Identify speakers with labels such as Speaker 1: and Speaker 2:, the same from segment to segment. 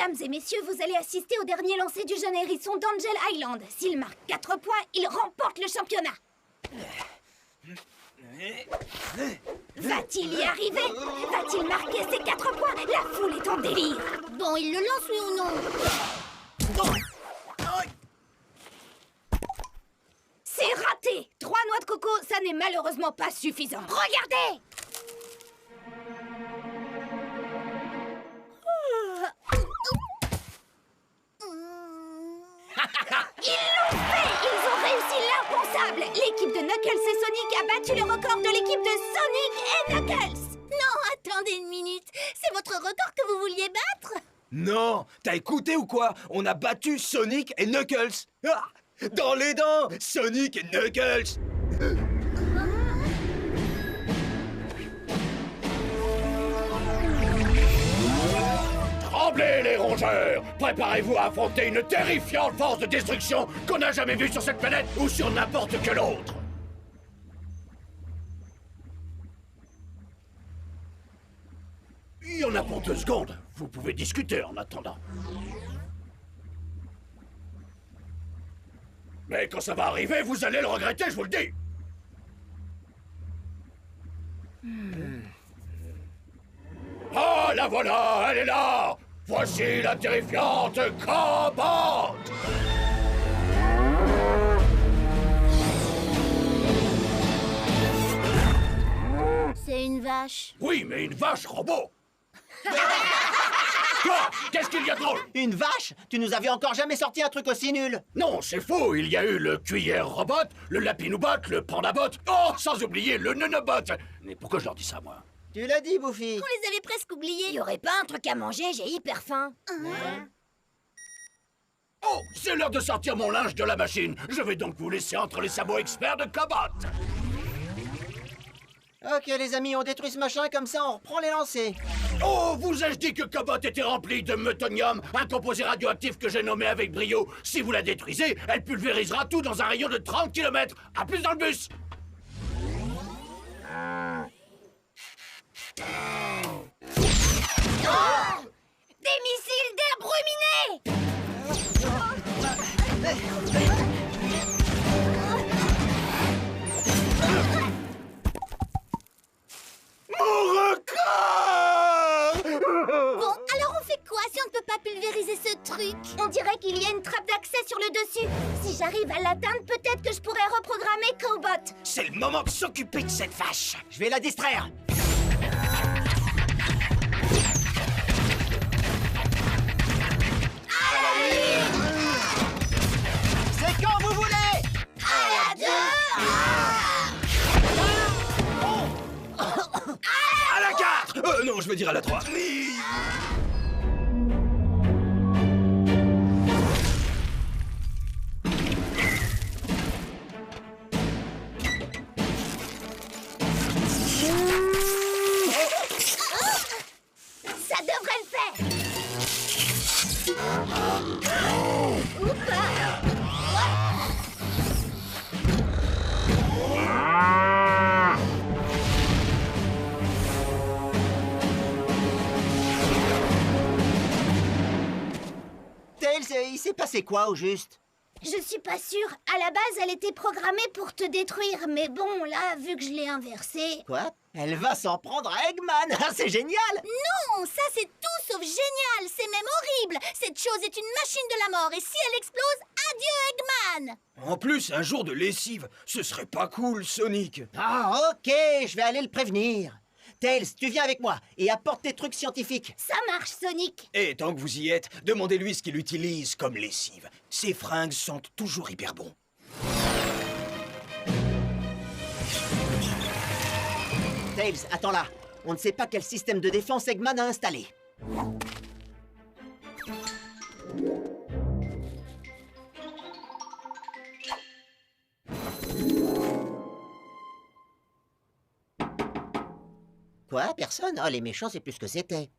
Speaker 1: Mesdames et messieurs, vous allez assister au dernier lancer du jeune hérisson d'Angel Island. S'il marque 4 points, il remporte le championnat. Va-t-il y arriver? Va-t-il marquer ses 4 points? La foule est en délire.
Speaker 2: Bon, il le lance, oui ou non?
Speaker 1: C'est raté. 3 noix de coco, ça n'est malheureusement pas suffisant. Regardez! Ils l'ont fait! Ils ont réussi l'impensable! L'équipe de Knuckles et Sonic a battu le record de l'équipe de Sonic et Knuckles!
Speaker 2: Non, attendez une minute. C'est votre record que vous vouliez battre?
Speaker 3: Non, t'as écouté ou quoi? On a battu Sonic et Knuckles. Ah, dans les dents, Sonic et Knuckles.
Speaker 4: Tremblez les rongeurs! Préparez-vous à affronter une terrifiante force de destruction qu'on n'a jamais vue sur cette planète ou sur n'importe quelle autre! Il y en a pour 2 secondes. Vous pouvez discuter en attendant. Mais quand ça va arriver, vous allez le regretter, je vous le dis! Ah, la voilà, elle est là! Voici la terrifiante Cobalt!
Speaker 2: C'est une vache.
Speaker 4: Oui, mais une vache robot! Quoi? Qu'est-ce qu'il y a de drôle?
Speaker 5: Une vache? Tu nous avais encore jamais sorti un truc aussi nul.
Speaker 4: Non, c'est faux, il y a eu le cuillère robot, le lapinobot, le pandabot, oh, sans oublier le nonobot! Mais pourquoi je leur dis ça, moi?
Speaker 5: Tu l'as dit, Bouffi.
Speaker 2: On les avait presque oubliés.
Speaker 1: Il y aurait pas un truc à manger? J'ai hyper faim.
Speaker 4: Oh, c'est l'heure de sortir mon linge de la machine. Je vais donc vous laisser entre les sabots experts de Cobalt.
Speaker 5: Ok, les amis, on détruit ce machin, comme ça on reprend les lancers.
Speaker 4: Oh, vous ai-je dit que Cobalt était remplie de meutonium, un composé radioactif que j'ai nommé avec brio? Si vous la détruisez, elle pulvérisera tout dans un rayon de 30 km. À plus dans le bus.
Speaker 1: Des missiles d'air bruminés!
Speaker 4: Mon record!
Speaker 2: Bon, alors on fait quoi si on ne peut pas pulvériser ce truc?
Speaker 1: On dirait qu'il y a une trappe d'accès sur le dessus. Si j'arrive à l'atteindre, peut-être que je pourrais reprogrammer Cobot.
Speaker 3: C'est le moment de s'occuper de cette vache.
Speaker 5: Je vais la distraire. C'est quand vous voulez.
Speaker 3: À la 4. Non, je veux dire à la 3.
Speaker 1: Ça devrait le faire.
Speaker 5: Tails, il s'est passé quoi au juste?
Speaker 1: Je suis pas sûre. À la base, elle était programmée pour te détruire. Mais bon, là, vu que je l'ai inversée...
Speaker 5: Quoi? Elle va s'en prendre à Eggman. Ah, c'est génial.
Speaker 2: Non, ça c'est tout sauf génial. C'est même horrible. Cette chose est une machine de la mort. Et si elle explose, adieu Eggman.
Speaker 3: En plus, un jour de lessive, ce serait pas cool, Sonic.
Speaker 5: Ah, ok, je vais aller le prévenir. Tails, tu viens avec moi et apporte tes trucs scientifiques.
Speaker 1: Ça marche, Sonic.
Speaker 3: Et tant que vous y êtes, demandez-lui ce qu'il utilise comme lessive. Ses fringues sentent toujours hyper bon.
Speaker 5: Tails, attends là. On ne sait pas quel système de défense Eggman a installé. Quoi? Personne? Oh, les méchants, c'est plus ce que c'était.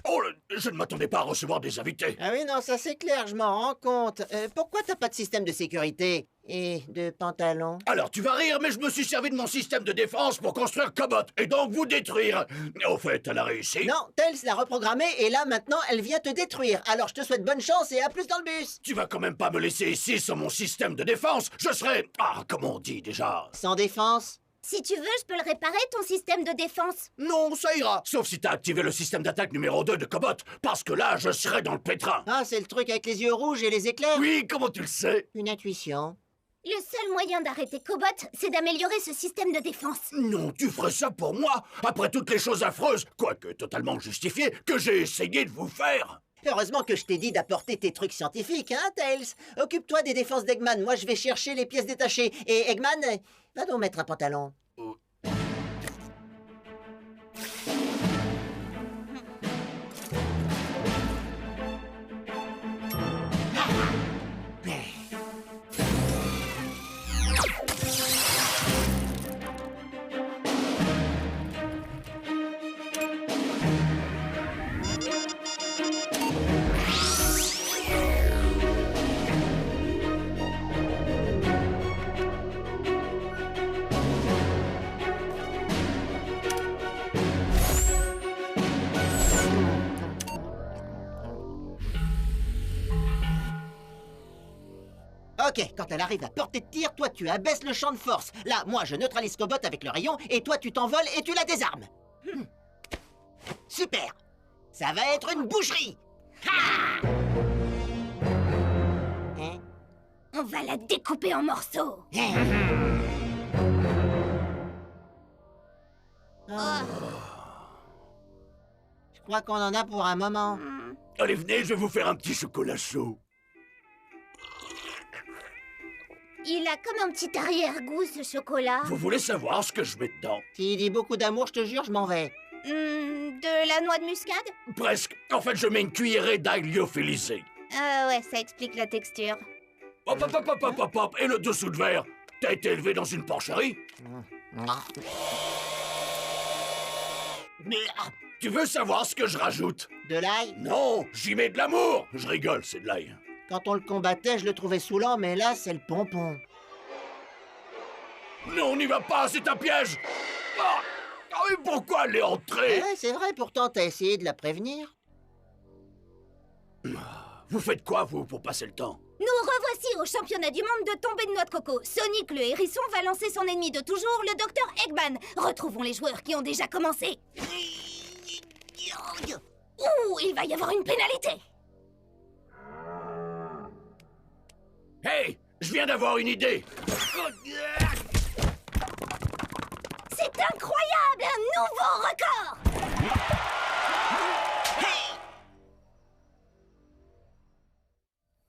Speaker 4: Oh, je ne m'attendais pas à recevoir des invités.
Speaker 5: Ah oui, non, ça c'est clair, je m'en rends compte. Pourquoi t'as pas de système de sécurité? Et de pantalons.
Speaker 4: Alors tu vas rire, mais je me suis servi de mon système de défense pour construire Cobot, et donc vous détruire. Au fait, elle a réussi.
Speaker 5: Non, Tails l'a reprogrammée et là, maintenant, elle vient te détruire. Alors je te souhaite bonne chance et à plus dans le bus.
Speaker 4: Tu vas quand même pas me laisser ici sans mon système de défense. Je serai... Ah, comment on dit déjà?
Speaker 5: Sans défense.
Speaker 1: Si tu veux, je peux le réparer, ton système de défense.
Speaker 4: Non, ça ira. Sauf si t'as activé le système d'attaque numéro 2 de Cobot, parce que là, je serai dans le pétrin.
Speaker 5: Ah, c'est le truc avec les yeux rouges et les éclairs.
Speaker 4: Oui, comment tu le sais?
Speaker 5: Une intuition.
Speaker 1: Le seul moyen d'arrêter Cobot, c'est d'améliorer ce système de défense.
Speaker 4: Non, tu ferais ça pour moi, après toutes les choses affreuses, quoique totalement justifiées, que j'ai essayé de vous faire.
Speaker 5: Heureusement que je t'ai dit d'apporter tes trucs scientifiques, hein, Tails? Occupe-toi des défenses d'Eggman, moi je vais chercher les pièces détachées. Et Eggman, va donc mettre un pantalon. Ok, quand elle arrive à portée de tir, toi tu abaisses le champ de force. Là, moi je neutralise Cobot avec le rayon et toi tu t'envoles et tu la désarmes. Super. Ça va être une boucherie. Ha! Hein?
Speaker 1: On va la découper en morceaux.
Speaker 5: Ah. Je crois qu'on en a pour un moment.
Speaker 4: Allez, venez, je vais vous faire un petit chocolat chaud.
Speaker 1: Il a comme un petit arrière-goût, ce chocolat.
Speaker 4: Vous voulez savoir ce que je mets dedans?
Speaker 5: S'il dit beaucoup d'amour, je te jure, je m'en vais.
Speaker 1: De la noix de muscade?
Speaker 4: Presque. En fait, je mets une cuillerée d'ail lyophilisé.
Speaker 1: Ouais, ça explique la texture.
Speaker 4: Hop, hop, hop, hop, hop, hop, hop. Et le dessous de verre? T'as été élevé dans une porcherie? Tu veux savoir ce que je rajoute?
Speaker 5: De l'ail?
Speaker 4: Non, j'y mets de l'amour. Je rigole, c'est de l'ail.
Speaker 5: Quand on le combattait, je le trouvais saoulant, mais là, c'est le pompon.
Speaker 4: Non, n'y va pas, c'est un piège. Ah, mais pourquoi elle est entrée?
Speaker 5: Ouais, c'est vrai, pourtant, t'as essayé de la prévenir.
Speaker 4: Vous faites quoi, vous, pour passer le temps?
Speaker 1: Nous revoici au championnat du monde de tombée de noix de coco. Sonic le hérisson va lancer son ennemi de toujours, le docteur Eggman. Retrouvons les joueurs qui ont déjà commencé. Ouh, il va y avoir une pénalité.
Speaker 4: Hey, je viens d'avoir une idée.
Speaker 1: C'est incroyable, un nouveau record.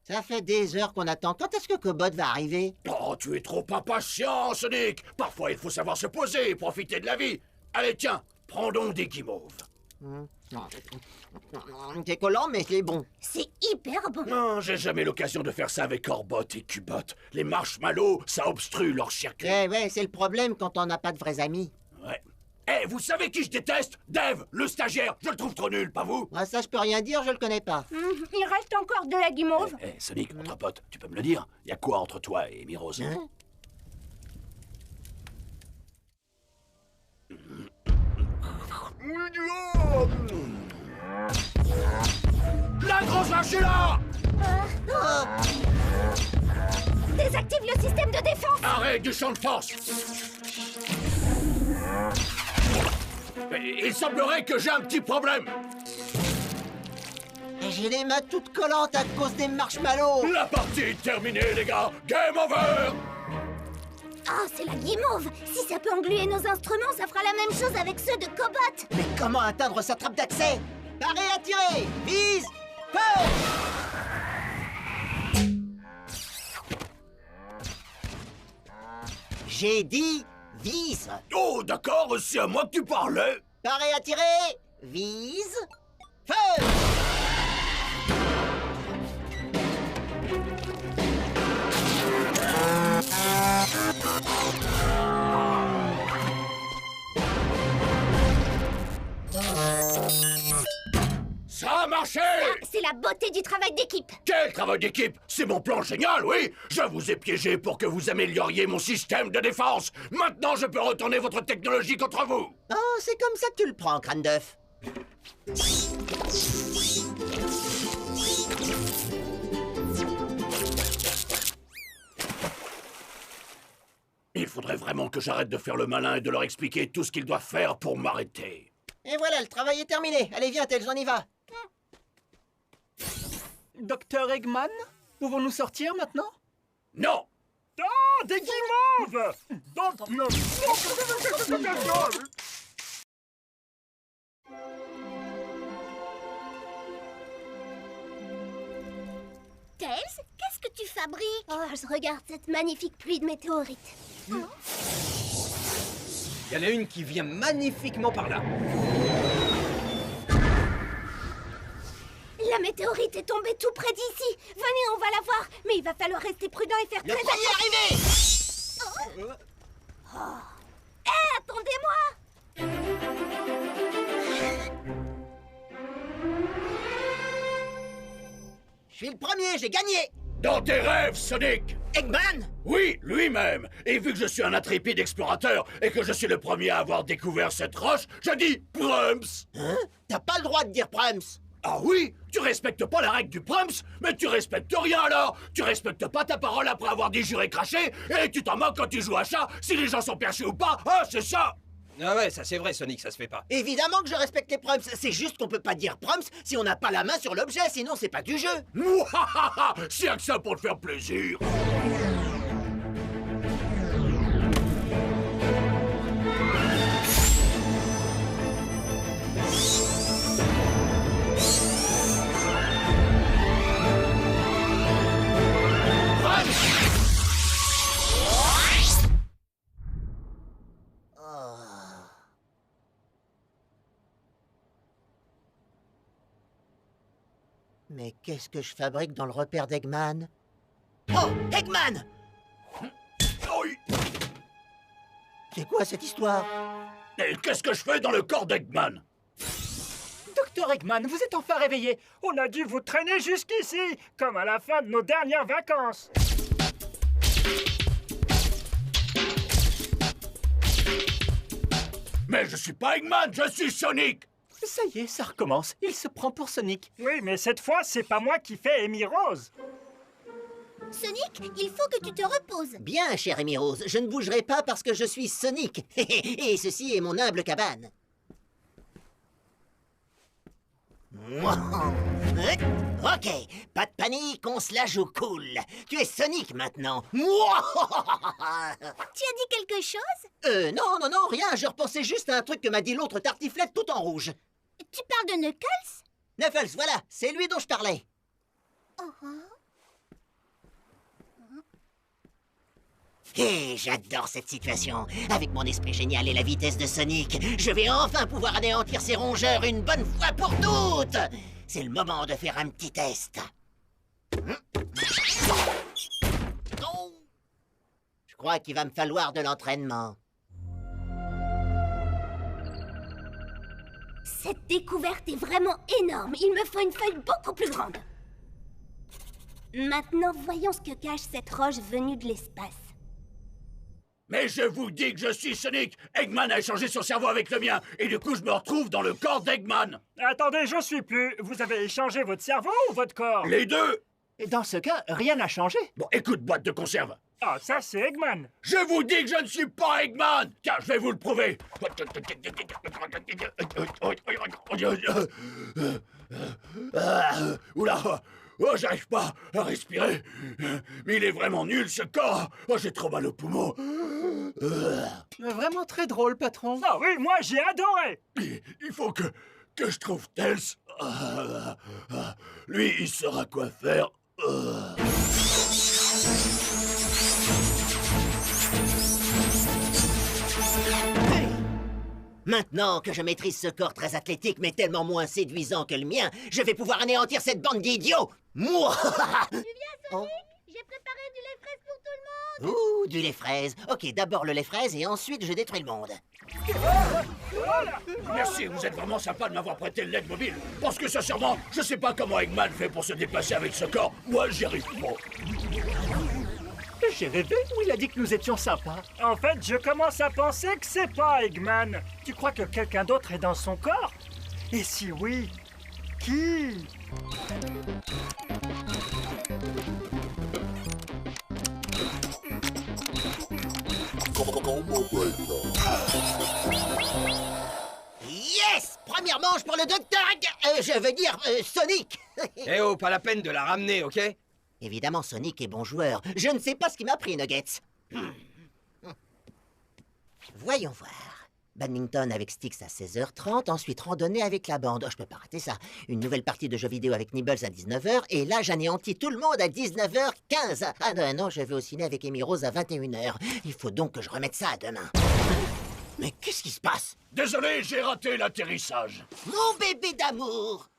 Speaker 5: Ça fait des heures qu'on attend. Quand est-ce que Cobot va arriver?
Speaker 4: Oh, tu es trop impatient, Sonic. Parfois, il faut savoir se poser et profiter de la vie. Allez, tiens, prends donc des guimauves.
Speaker 5: C'est collant, mais c'est bon.
Speaker 1: C'est hyper bon.
Speaker 4: Non, j'ai jamais l'occasion de faire ça avec Orbot et Cubot. Les marshmallows, ça obstrue leur circuit.
Speaker 5: Ouais, c'est le problème quand on n'a pas de vrais amis.
Speaker 4: Ouais. Eh, vous savez qui je déteste? Dave, le stagiaire. Je le trouve trop nul, pas vous?
Speaker 5: Moi, ça, je peux rien dire, je le connais pas.
Speaker 1: Il reste encore de la guimauve.
Speaker 4: Eh, Sonic, notre pote, tu peux me le dire? Y a quoi entre toi et Mirose?
Speaker 5: Hein?
Speaker 4: La grosse vache est là!
Speaker 1: Désactive le système de défense.
Speaker 4: Arrête du champ de force! Il semblerait que j'ai un petit problème.
Speaker 5: J'ai les mains toutes collantes à cause des marshmallows.
Speaker 4: La partie est terminée, les gars. Game over!
Speaker 1: Oh, c'est la guimauve. Si ça peut engluer nos instruments, ça fera la même chose avec ceux de Cobot.
Speaker 5: Mais comment atteindre sa trappe d'accès? Parez à tirer! Vise! Feu! J'ai dit vise!
Speaker 4: Oh, d'accord, c'est à moi que tu parlais.
Speaker 5: Parez à tirer! Vise! Feu!
Speaker 4: Ça a marché!
Speaker 1: C'est la beauté du travail d'équipe.
Speaker 4: Quel travail d'équipe! C'est mon plan génial, oui! Je vous ai piégé pour que vous amélioriez mon système de défense! Maintenant, je peux retourner votre technologie contre vous!
Speaker 5: Oh, c'est comme ça que tu le prends, crâne d'œuf.
Speaker 4: Il faudrait vraiment que j'arrête de faire le malin et de leur expliquer tout ce qu'ils doivent faire pour m'arrêter.
Speaker 5: Et voilà, le travail est terminé. Allez, viens, Tails, on y va.
Speaker 6: Docteur Eggman, pouvons-nous sortir maintenant?
Speaker 4: Non!
Speaker 6: Ah, des guimauves!
Speaker 2: Tails, qu'est-ce que tu fabriques?
Speaker 1: Oh, je regarde cette magnifique pluie de météorites.
Speaker 3: Il y en a une qui vient magnifiquement par là.
Speaker 1: La météorite est tombée tout près d'ici. Venez, on va la voir. Mais il va falloir rester prudent et faire
Speaker 5: Le
Speaker 1: très
Speaker 5: premier arrivé!
Speaker 1: Hé, attendez-moi!
Speaker 5: Je suis le premier, j'ai gagné!
Speaker 4: Dans tes rêves, Sonic!
Speaker 5: Eggman!
Speaker 4: Oui, lui-même! Et vu que je suis un intrépide explorateur et que je suis le premier à avoir découvert cette roche, je dis Prums!
Speaker 5: Hein? T'as pas le droit de dire Prums!
Speaker 4: Ah oui? Tu respectes pas la règle du Prums? Mais tu respectes rien alors! Tu respectes pas ta parole après avoir dit juré craché? Et tu t'en moques quand tu joues à chat, si les gens sont perchés ou pas? Ah, c'est ça!
Speaker 3: Ah ouais, ça c'est vrai, Sonic, ça se fait pas.
Speaker 5: Évidemment que je respecte les Prums. C'est juste qu'on peut pas dire Prums si on n'a pas la main sur l'objet, sinon c'est pas du jeu.
Speaker 4: Mouahaha! C'est rien que ça pour te faire plaisir!
Speaker 5: Mais qu'est-ce que je fabrique dans le repère d'Eggman? Oh, Eggman!
Speaker 4: Oui.
Speaker 5: C'est quoi cette histoire?
Speaker 4: Et qu'est-ce que je fais dans le corps d'Eggman?
Speaker 6: Docteur Eggman, vous êtes enfin réveillé. On a dû vous traîner jusqu'ici, comme à la fin de nos dernières vacances.
Speaker 4: Mais je suis pas Eggman, je suis Sonic!
Speaker 6: Ça y est, ça recommence. Il se prend pour Sonic. Oui, mais cette fois, c'est pas moi qui fais Amy Rose.
Speaker 2: Sonic, il faut que tu te reposes.
Speaker 5: Bien, cher Amy Rose, je ne bougerai pas parce que je suis Sonic. Et ceci est mon humble cabane. Ok, pas de panique, on se la joue cool. Tu es Sonic maintenant.
Speaker 2: Tu as dit quelque chose?
Speaker 5: Non, rien, je repensais juste à un truc que m'a dit l'autre tartiflette tout en rouge.
Speaker 2: Tu parles de Knuckles?
Speaker 5: Knuckles, voilà, c'est lui dont je parlais. Et j'adore cette situation. Avec mon esprit génial et la vitesse de Sonic, je vais enfin pouvoir anéantir ces rongeurs une bonne fois pour toutes. C'est le moment de faire un petit test. Je crois qu'il va me falloir de l'entraînement.
Speaker 1: Cette découverte est vraiment énorme. Il me faut une feuille beaucoup plus grande. Maintenant, voyons ce que cache cette roche venue de l'espace.
Speaker 4: Mais je vous dis que je suis Sonic! Eggman a échangé son cerveau avec le mien, et du coup je me retrouve dans le corps d'Eggman!
Speaker 6: Attendez, je suis plus. Vous avez échangé votre cerveau ou votre corps?
Speaker 4: Les deux!
Speaker 6: Et dans ce cas, rien n'a changé.
Speaker 4: Bon, écoute, boîte de conserve.
Speaker 6: Ah, ça, c'est Eggman.
Speaker 4: Je vous dis que je ne suis pas Eggman! Tiens, je vais vous le prouver! Oula! Oh, j'arrive pas à respirer! Mais il est vraiment nul, ce corps! Oh, j'ai trop mal aux poumons!
Speaker 6: Vraiment très drôle, patron. Ah oui, moi, j'ai adoré.
Speaker 4: Il faut que je trouve Tails. Lui, il saura quoi faire.
Speaker 5: Maintenant que je maîtrise ce corps très athlétique mais tellement moins séduisant que le mien, je vais pouvoir anéantir cette bande d'idiots. Moi.
Speaker 2: Tu viens, Sonic? J'ai préparé du lait fraise pour tout le monde.
Speaker 5: Ouh, du lait fraise. Ok, d'abord le lait fraise et ensuite je détruis le monde.
Speaker 4: Merci, vous êtes vraiment sympa de m'avoir prêté le LED mobile. Parce que sincèrement, je sais pas comment Eggman fait pour se déplacer avec ce corps. Moi, j'y arrive pas.
Speaker 6: J'ai rêvé ou il a dit que nous étions sympas? En fait, je commence à penser que c'est pas Eggman. Tu crois que quelqu'un d'autre est dans son corps? Et si oui, qui?
Speaker 5: Yes! Première manche pour le docteur je veux dire, Sonic.
Speaker 3: Eh oh, pas la peine de la ramener, ok?
Speaker 5: Évidemment, Sonic est bon joueur. Je ne sais pas ce qui m'a pris, Nuggets. Voyons voir. Badminton avec Styx à 16h30, ensuite randonnée avec la bande. Oh, je peux pas rater ça. Une nouvelle partie de jeux vidéo avec Nibbles à 19h, et là, j'anéantis tout le monde à 19h15. Ah non, je vais au ciné avec Amy Rose à 21h. Il faut donc que je remette ça à demain. Mais qu'est-ce qui se passe?
Speaker 4: Désolé, j'ai raté l'atterrissage.
Speaker 5: Mon bébé d'amour!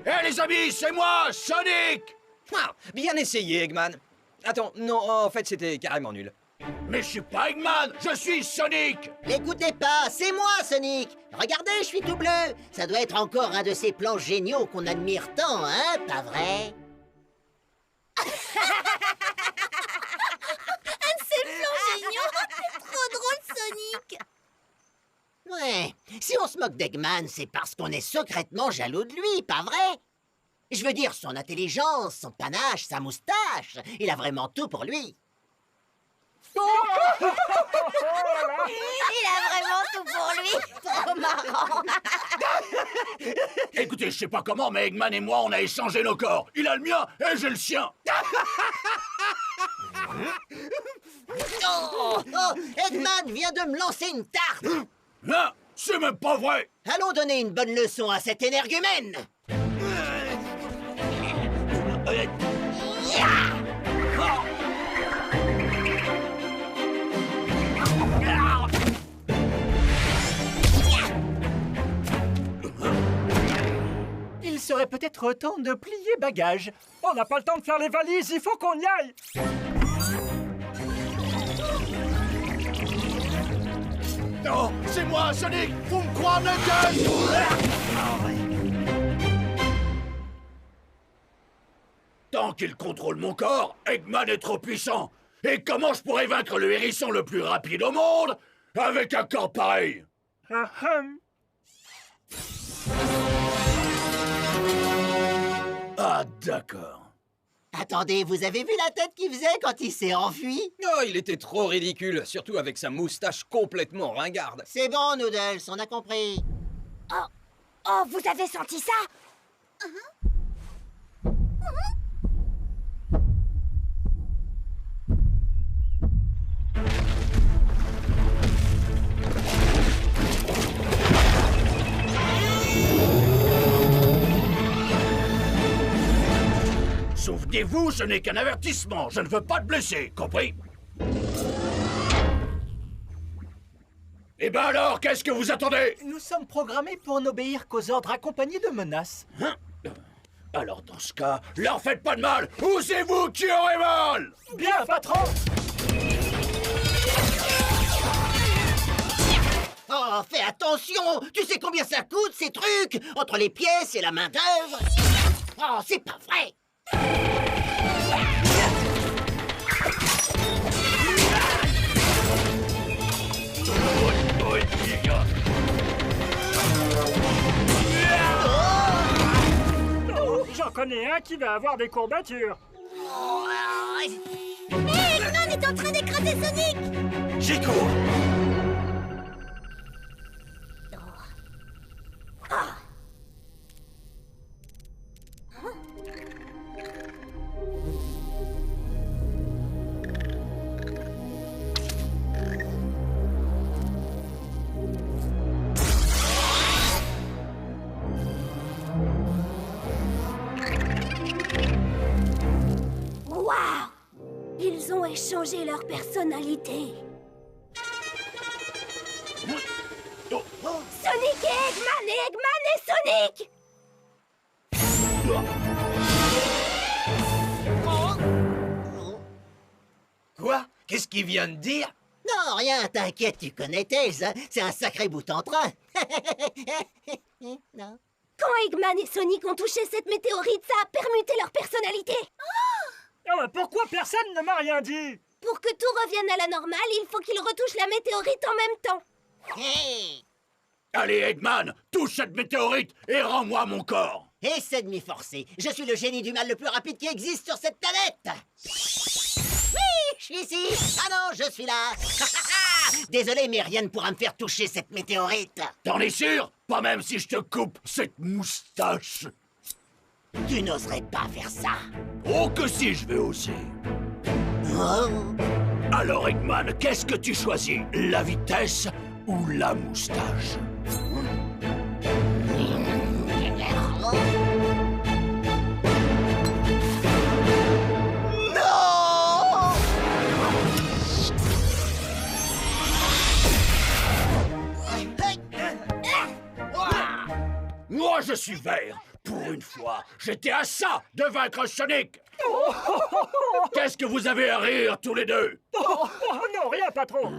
Speaker 4: Eh les amis, c'est moi, Sonic!
Speaker 3: Ah, bien essayé, Eggman. Attends, non, en fait, c'était carrément nul.
Speaker 4: Mais je suis pas Eggman, je suis Sonic!
Speaker 5: L'écoutez pas, c'est moi, Sonic! Regardez, je suis tout bleu! Ça doit être encore un de ces plans géniaux qu'on admire tant, hein, pas vrai?
Speaker 2: C'est génial. C'est trop drôle, Sonic.
Speaker 5: Ouais, si on se moque d'Eggman, c'est parce qu'on est secrètement jaloux de lui, pas vrai? Je veux dire, son intelligence, son panache, sa moustache, il a vraiment tout pour lui.
Speaker 2: Il a vraiment tout pour lui. Trop marrant.
Speaker 4: Écoutez, je sais pas comment, mais Eggman et moi, on a échangé nos corps. Il a le mien et j'ai le sien.
Speaker 5: Oh, Eggman vient de me lancer une tarte.
Speaker 4: Non, c'est même pas vrai.
Speaker 5: Allons donner une bonne leçon à cet énergumène.
Speaker 6: Il serait peut-être temps de plier bagages. On n'a pas le temps de faire les valises, il faut qu'on y aille.
Speaker 4: Non, c'est moi, Sonic. Vous me croyez, Knuckles? Tant qu'il contrôle mon corps, Eggman est trop puissant. Et comment je pourrais vaincre le hérisson le plus rapide au monde avec un corps pareil? Ah, d'accord.
Speaker 5: Attendez, vous avez vu la tête qu'il faisait quand il s'est enfui?
Speaker 3: Oh, il était trop ridicule, surtout avec sa moustache complètement ringarde.
Speaker 5: C'est bon, Noodles, on a compris.
Speaker 1: Oh, vous avez senti ça?
Speaker 4: Souvenez-vous, ce n'est qu'un avertissement. Je ne veux pas te blesser, compris? Eh ben alors, qu'est-ce que vous attendez?
Speaker 6: Nous sommes programmés pour n'obéir qu'aux ordres accompagnés de menaces.
Speaker 4: Hein? Alors dans ce cas, leur faites pas de mal, ou c'est vous qui aurez mal!
Speaker 6: Bien, patron!
Speaker 5: Oh, fais attention! Tu sais combien ça coûte, ces trucs? Entre les pièces et la main-d'œuvre? Oh, c'est pas vrai!
Speaker 6: J'en connais un qui va avoir des courbatures.
Speaker 2: Hé, Eggman est en train d'écraser Sonic.
Speaker 4: J'y cours!
Speaker 1: Waouh! Ils ont échangé leur personnalité. Sonic et Eggman et Sonic!
Speaker 3: Quoi? Qu'est-ce qu'il vient de dire?
Speaker 5: Non, rien, t'inquiète, tu connais Tails, hein? C'est un sacré bout en train. Non.
Speaker 1: Quand Eggman et Sonic ont touché cette météorite, ça a permuté leur personnalité.
Speaker 6: Ah bah pourquoi personne ne m'a rien dit?
Speaker 1: Pour que tout revienne à la normale, il faut qu'ils retouchent la météorite en même temps.
Speaker 5: Hey!
Speaker 4: Allez, Eggman, touche cette météorite et rends-moi mon corps.
Speaker 5: Essaie de m'y forcer. Je suis le génie du mal le plus rapide qui existe sur cette planète. Oui, je suis ici. Ah non, je suis là. Désolé, mais rien ne pourra me faire toucher cette météorite.
Speaker 4: T'en es sûr? Pas même si je te coupe cette moustache.
Speaker 5: Tu n'oserais pas faire ça.
Speaker 4: Oh que si, je vais oser.
Speaker 5: Oh.
Speaker 4: Alors, Eggman, qu'est-ce que tu choisis? La vitesse ou la moustache? Moi, je suis vert. Pour une fois, j'étais à ça de vaincre Sonic. Qu'est-ce que vous avez à rire tous les deux?
Speaker 6: Oh non, rien, patron.